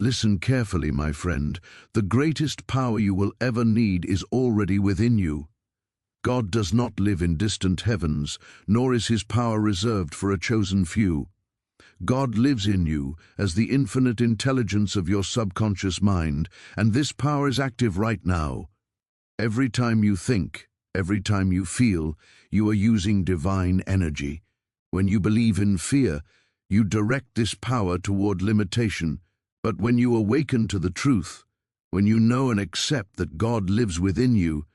Listen carefully, my friend. The greatest power you will ever need is already within you. God does not live in distant heavens, nor is his power reserved for a chosen few. God lives in you as the infinite intelligence of your subconscious mind, and this power is active right now. Every time you think, every time you feel, you are using divine energy. When you believe in fear, you direct this power toward limitation. But when you awaken to the truth, when you know and accept that God lives within you,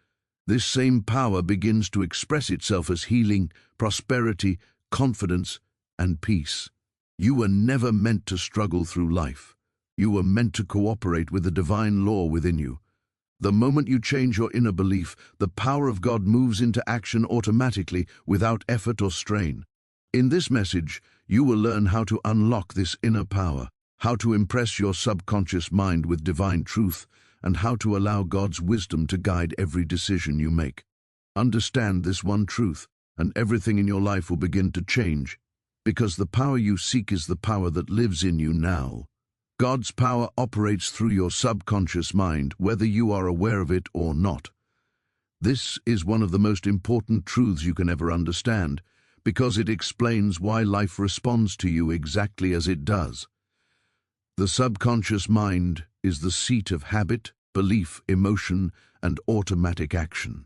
this same power begins to express itself as healing, prosperity, confidence, and peace. You were never meant to struggle through life. You were meant to cooperate with the divine law within you. The moment you change your inner belief, the power of God moves into action automatically without effort or strain. In this message, you will learn how to unlock this inner power, how to impress your subconscious mind with divine truth, and how to allow God's wisdom to guide every decision you make. Understand this one truth, and everything in your life will begin to change, because the power you seek is the power that lives in you now. God's power operates through your subconscious mind, whether you are aware of it or not. This is one of the most important truths you can ever understand, because it explains why life responds to you exactly as it does. The subconscious mind is the seat of habit, belief, emotion, and automatic action.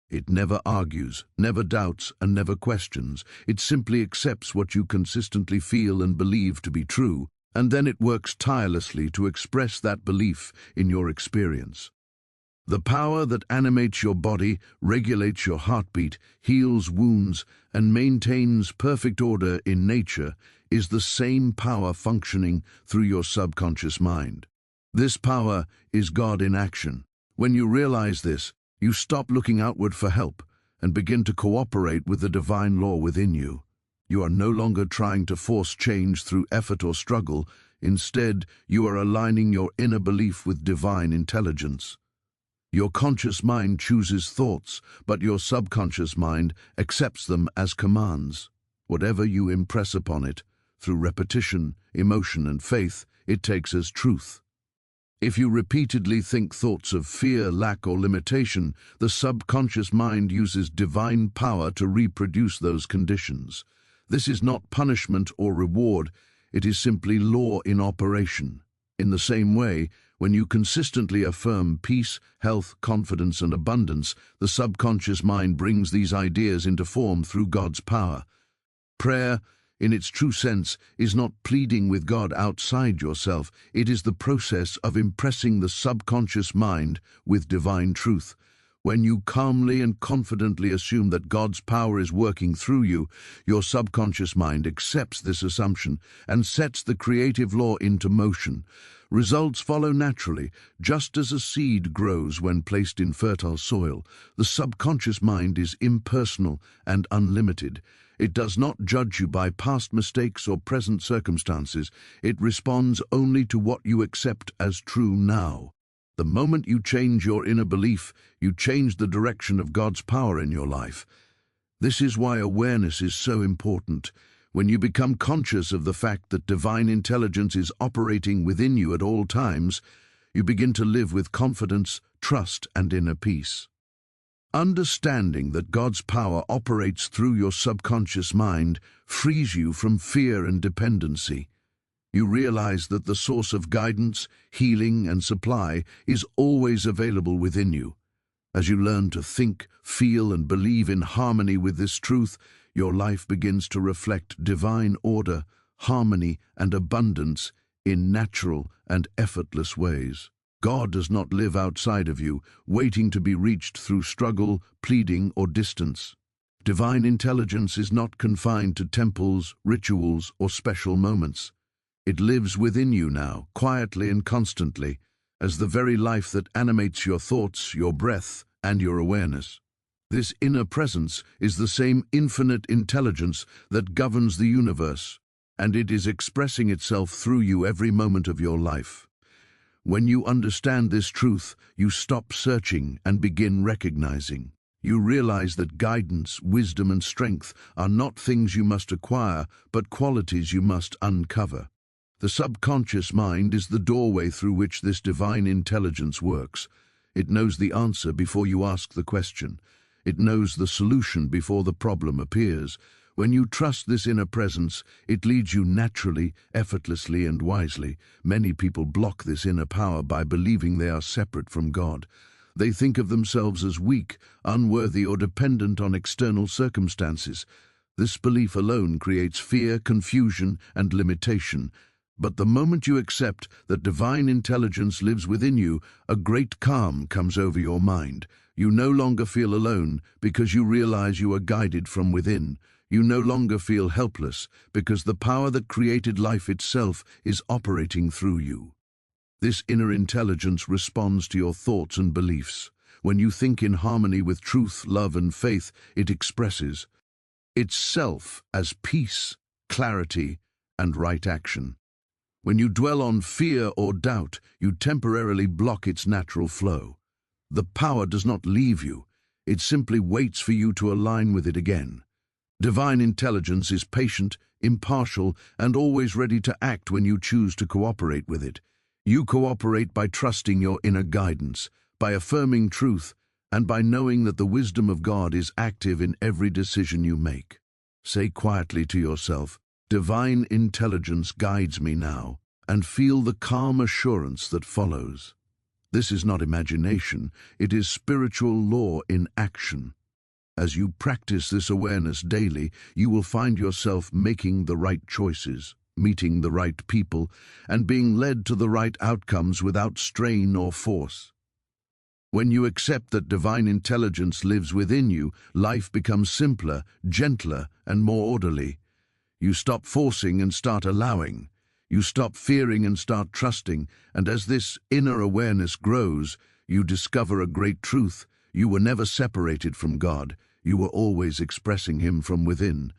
It never argues, never doubts, and never questions. It simply accepts what you consistently feel and believe to be true, and then it works tirelessly to express that belief in your experience. The power that animates your body, regulates your heartbeat, heals wounds, and maintains perfect order in nature is the same power functioning through your subconscious mind. This power is God in action. When you realize this, you stop looking outward for help and begin to cooperate with the divine law within you. You are no longer trying to force change through effort or struggle. Instead, you are aligning your inner belief with divine intelligence. Your conscious mind chooses thoughts, but your subconscious mind accepts them as commands. Whatever you impress upon it, through repetition, emotion, and faith, it takes as truth. If you repeatedly think thoughts of fear, lack, or limitation, the subconscious mind uses divine power to reproduce those conditions. This is not punishment or reward, it is simply law in operation. In the same way, when you consistently affirm peace, health, confidence, and abundance, the subconscious mind brings these ideas into form through God's power. Prayer, in its true sense, is not pleading with God outside yourself. It is the process of impressing the subconscious mind with divine truth. When you calmly and confidently assume that God's power is working through you, your subconscious mind accepts this assumption and sets the creative law into motion. Results follow naturally, just as a seed grows when placed in fertile soil. The subconscious mind is impersonal and unlimited. It does not judge you by past mistakes or present circumstances. It responds only to what you accept as true now. The moment you change your inner belief, you change the direction of God's power in your life. This is why awareness is so important. When you become conscious of the fact that divine intelligence is operating within you at all times, you begin to live with confidence, trust, and inner peace. Understanding that God's power operates through your subconscious mind frees you from fear and dependency. You realize that the source of guidance, healing, and supply is always available within you. As you learn to think, feel, and believe in harmony with this truth, your life begins to reflect divine order, harmony, and abundance in natural and effortless ways. God does not live outside of you, waiting to be reached through struggle, pleading, or distance. Divine intelligence is not confined to temples, rituals, or special moments. It lives within you now, quietly and constantly, as the very life that animates your thoughts, your breath, and your awareness. This inner presence is the same infinite intelligence that governs the universe, and it is expressing itself through you every moment of your life. When you understand this truth, you stop searching and begin recognizing. You realize that guidance, wisdom, and strength are not things you must acquire, but qualities you must uncover. The subconscious mind is the doorway through which this divine intelligence works. It knows the answer before you ask the question. It knows the solution before the problem appears. When you trust this inner presence, it leads you naturally, effortlessly, and wisely. Many people block this inner power by believing they are separate from God. They think of themselves as weak, unworthy, or dependent on external circumstances. This belief alone creates fear, confusion, and limitation. But the moment you accept that divine intelligence lives within you, a great calm comes over your mind. You no longer feel alone because you realize you are guided from within. You no longer feel helpless because the power that created life itself is operating through you. This inner intelligence responds to your thoughts and beliefs. When you think in harmony with truth, love, and faith, it expresses itself as peace, clarity, and right action. When you dwell on fear or doubt, you temporarily block its natural flow. The power does not leave you. It simply waits for you to align with it again. Divine intelligence is patient, impartial, and always ready to act when you choose to cooperate with it. You cooperate by trusting your inner guidance, by affirming truth, and by knowing that the wisdom of God is active in every decision you make. Say quietly to yourself, "Divine intelligence guides me now," and feel the calm assurance that follows. This is not imagination, it is spiritual law in action. As you practice this awareness daily, you will find yourself making the right choices, meeting the right people, and being led to the right outcomes without strain or force. When you accept that divine intelligence lives within you, life becomes simpler, gentler, and more orderly. You stop forcing and start allowing. You stop fearing and start trusting, and as this inner awareness grows, you discover a great truth. You were never separated from God. You were always expressing Him from within.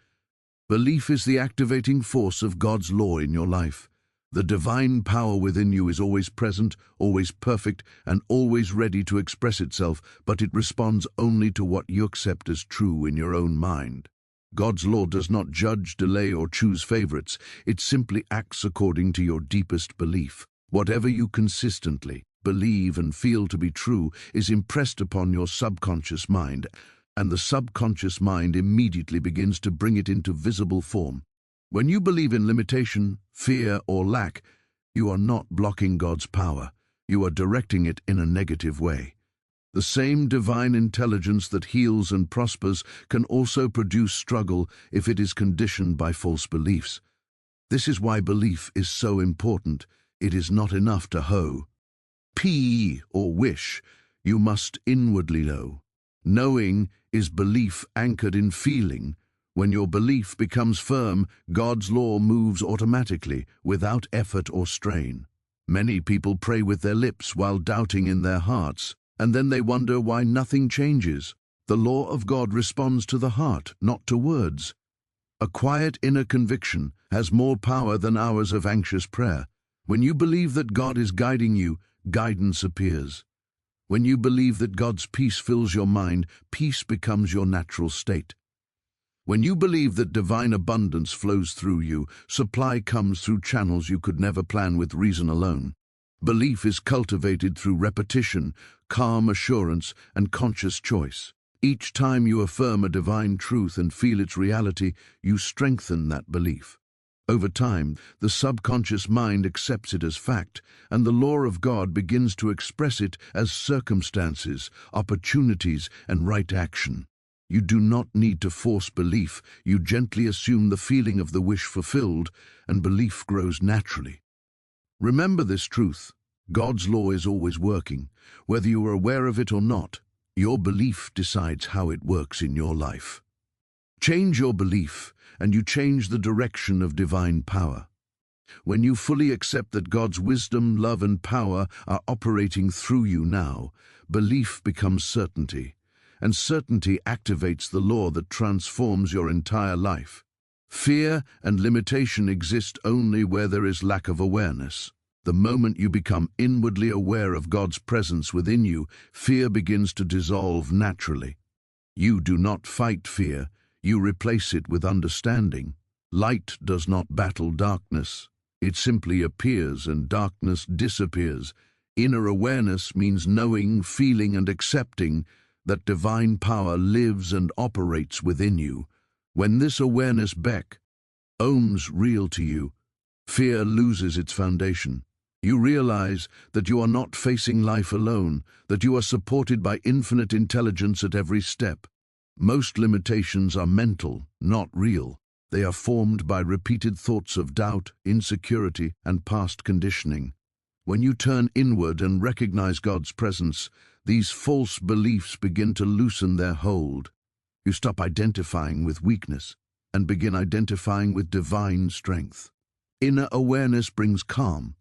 Belief is the activating force of God's law in your life. The divine power within you is always present, always perfect, and always ready to express itself, but it responds only to what you accept as true in your own mind. God's law does not judge, delay, or choose favorites. It simply acts according to your deepest belief. Whatever you consistently believe and feel to be true is impressed upon your subconscious mind, and the subconscious mind immediately begins to bring it into visible form. When you believe in limitation, fear, or lack, you are not blocking God's power. You are directing it in a negative way. The same divine intelligence that heals and prospers can also produce struggle if it is conditioned by false beliefs. This is why belief is so important. It is not enough to or wish. You must inwardly know. Knowing is belief anchored in feeling. When your belief becomes firm, God's law moves automatically, without effort or strain. Many people pray with their lips while doubting in their hearts, and then they wonder why nothing changes. The law of God responds to the heart, not to words. A quiet inner conviction has more power than hours of anxious prayer. When you believe that God is guiding you, guidance appears. When you believe that God's peace fills your mind, peace becomes your natural state. When you believe that divine abundance flows through you, supply comes through channels you could never plan with reason alone. Belief is cultivated through repetition, calm assurance, and conscious choice. Each time you affirm a divine truth and feel its reality, you strengthen that belief. Over time, the subconscious mind accepts it as fact, and the law of God begins to express it as circumstances, opportunities, and right action. You do not need to force belief. You gently assume the feeling of the wish fulfilled, and belief grows naturally. Remember this truth. God's law is always working. Whether you are aware of it or not, your belief decides how it works in your life. Change your belief, and you change the direction of divine power. When you fully accept that God's wisdom, love, and power are operating through you now, belief becomes certainty, and certainty activates the law that transforms your entire life. Fear and limitation exist only where there is lack of awareness. The moment you become inwardly aware of God's presence within you, fear begins to dissolve naturally. You do not fight fear, you replace it with understanding. Light does not battle darkness. It simply appears and darkness disappears. Inner awareness means knowing, feeling, and accepting that divine power lives and operates within you. When this awareness becomes real to you, fear loses its foundation. You realize that you are not facing life alone, that you are supported by infinite intelligence at every step. Most limitations are mental, not real. They are formed by repeated thoughts of doubt, insecurity, and past conditioning. When you turn inward and recognize God's presence, these false beliefs begin to loosen their hold. You stop identifying with weakness and begin identifying with divine strength. Inner awareness brings calm.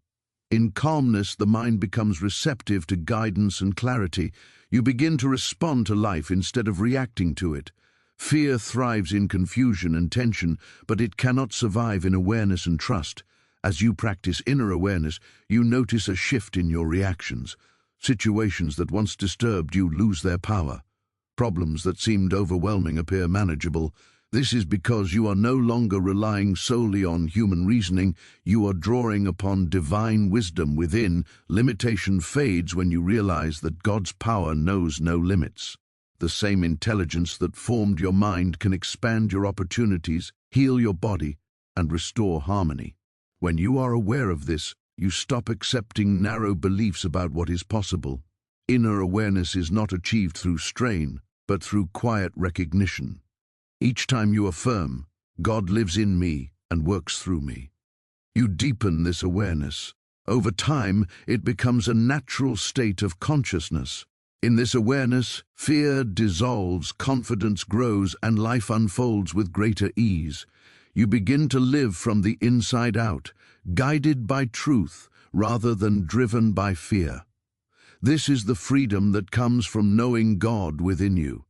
In calmness, the mind becomes receptive to guidance and clarity. You begin to respond to life instead of reacting to it. Fear thrives in confusion and tension, but it cannot survive in awareness and trust. As you practice inner awareness, you notice a shift in your reactions. Situations that once disturbed you lose their power. Problems that seemed overwhelming appear manageable. This is because you are no longer relying solely on human reasoning. You are drawing upon divine wisdom within. Limitation fades when you realize that God's power knows no limits. The same intelligence that formed your mind can expand your opportunities, heal your body, and restore harmony. When you are aware of this, you stop accepting narrow beliefs about what is possible. Inner awareness is not achieved through strain, but through quiet recognition. Each time you affirm, God lives in me and works through me, you deepen this awareness. Over time, it becomes a natural state of consciousness. In this awareness, fear dissolves, confidence grows, and life unfolds with greater ease. You begin to live from the inside out, guided by truth rather than driven by fear. This is the freedom that comes from knowing God within you.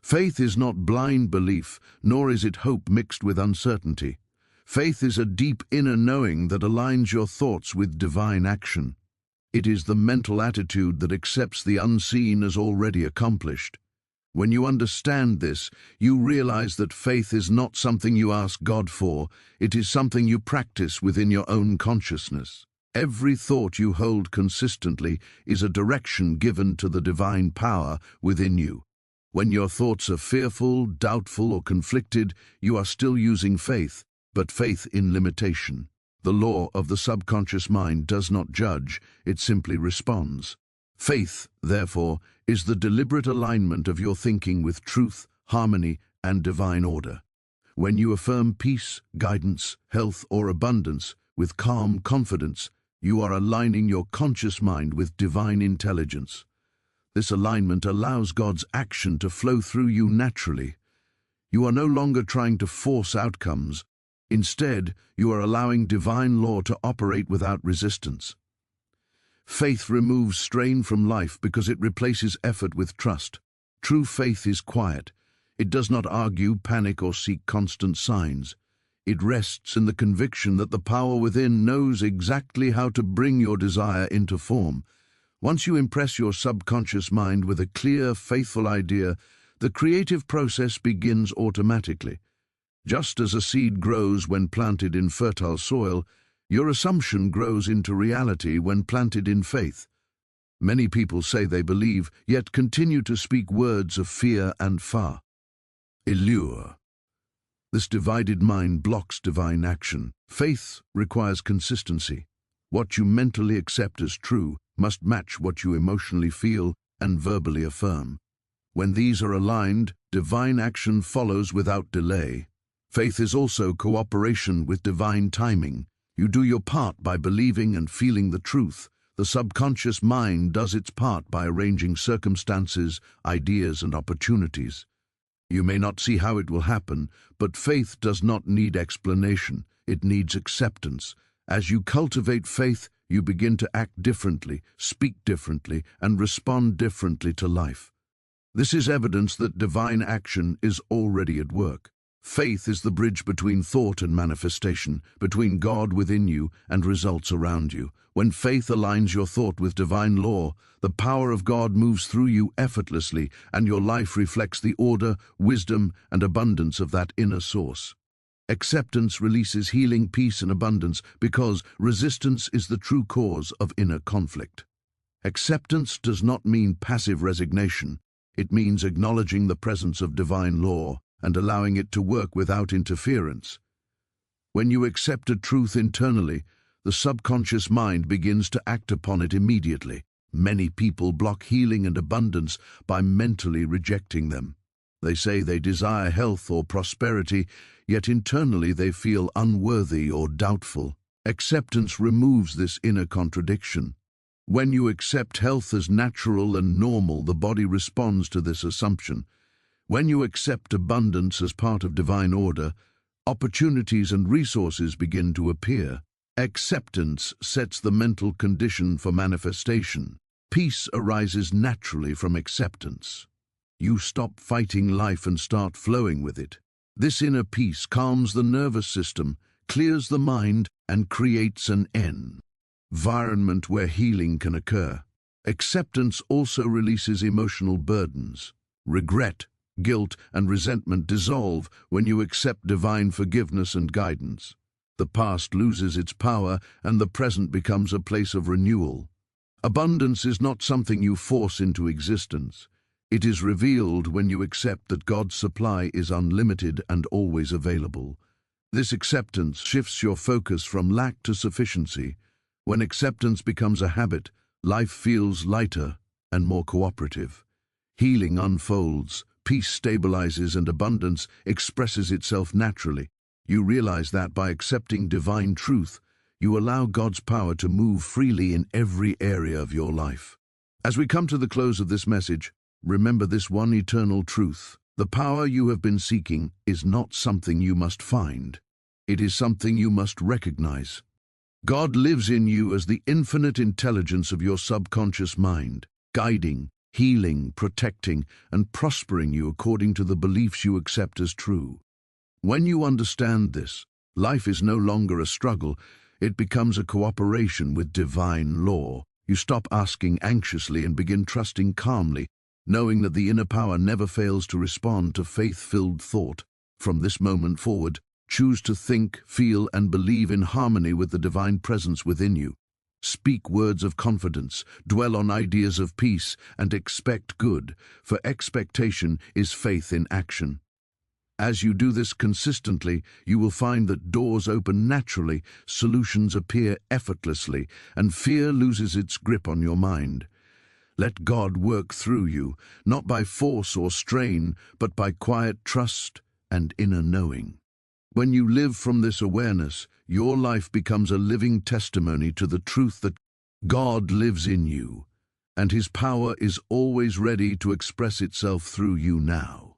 Faith is not blind belief, nor is it hope mixed with uncertainty. Faith is a deep inner knowing that aligns your thoughts with divine action. It is the mental attitude that accepts the unseen as already accomplished. When you understand this, you realize that faith is not something you ask God for, it is something you practice within your own consciousness. Every thought you hold consistently is a direction given to the divine power within you. When your thoughts are fearful, doubtful, or conflicted, you are still using faith, but faith in limitation. The law of the subconscious mind does not judge, it simply responds. Faith, therefore, is the deliberate alignment of your thinking with truth, harmony, and divine order. When you affirm peace, guidance, health, or abundance with calm confidence, you are aligning your conscious mind with divine intelligence. This alignment allows God's action to flow through you naturally. You are no longer trying to force outcomes. Instead, you are allowing divine law to operate without resistance. Faith removes strain from life because it replaces effort with trust. True faith is quiet. It does not argue, panic, or seek constant signs. It rests in the conviction that the power within knows exactly how to bring your desire into form. Once you impress your subconscious mind with a clear, faithful idea, the creative process begins automatically. Just as a seed grows when planted in fertile soil, your assumption grows into reality when planted in faith. Many people say they believe, yet continue to speak words of fear and failure. This divided mind blocks divine action. Faith requires consistency. What you mentally accept as true must match what you emotionally feel and verbally affirm. When these are aligned, divine action follows without delay. Faith is also cooperation with divine timing. You do your part by believing and feeling the truth. The subconscious mind does its part by arranging circumstances, ideas, and opportunities. You may not see how it will happen, but faith does not need explanation. It needs acceptance. As you cultivate faith, you begin to act differently, speak differently, and respond differently to life. This is evidence that divine action is already at work. Faith is the bridge between thought and manifestation, between God within you and results around you. When faith aligns your thought with divine law, the power of God moves through you effortlessly, and your life reflects the order, wisdom, and abundance of that inner source. Acceptance releases healing, peace, and abundance because resistance is the true cause of inner conflict. Acceptance does not mean passive resignation. It means acknowledging the presence of divine law and allowing it to work without interference. When you accept a truth internally, the subconscious mind begins to act upon it immediately. Many people block healing and abundance by mentally rejecting them. They say they desire health or prosperity, yet internally they feel unworthy or doubtful. Acceptance removes this inner contradiction. When you accept health as natural and normal, the body responds to this assumption. When you accept abundance as part of divine order, opportunities and resources begin to appear. Acceptance sets the mental condition for manifestation. Peace arises naturally from acceptance. You stop fighting life and start flowing with it. This inner peace calms the nervous system, clears the mind, and creates an environment where healing can occur. Acceptance also releases emotional burdens. Regret, guilt, and resentment dissolve when you accept divine forgiveness and guidance. The past loses its power, and the present becomes a place of renewal. Abundance is not something you force into existence. It is revealed when you accept that God's supply is unlimited and always available. This acceptance shifts your focus from lack to sufficiency. When acceptance becomes a habit, life feels lighter and more cooperative. Healing unfolds, peace stabilizes, and abundance expresses itself naturally. You realize that by accepting divine truth, you allow God's power to move freely in every area of your life. As we come to the close of this message, remember this one eternal truth. The power you have been seeking is not something you must find. It is something you must recognize. God lives in you as the infinite intelligence of your subconscious mind, guiding, healing, protecting, and prospering you according to the beliefs you accept as true. When you understand this, life is no longer a struggle. It becomes a cooperation with divine law. You stop asking anxiously and begin trusting calmly, knowing that the inner power never fails to respond to faith-filled thought. From this moment forward, choose to think, feel, and believe in harmony with the divine presence within you. Speak words of confidence, dwell on ideas of peace, and expect good, for expectation is faith in action. As you do this consistently, you will find that doors open naturally, solutions appear effortlessly, and fear loses its grip on your mind. Let God work through you, not by force or strain, but by quiet trust and inner knowing. When you live from this awareness, your life becomes a living testimony to the truth that God lives in you, and His power is always ready to express itself through you now.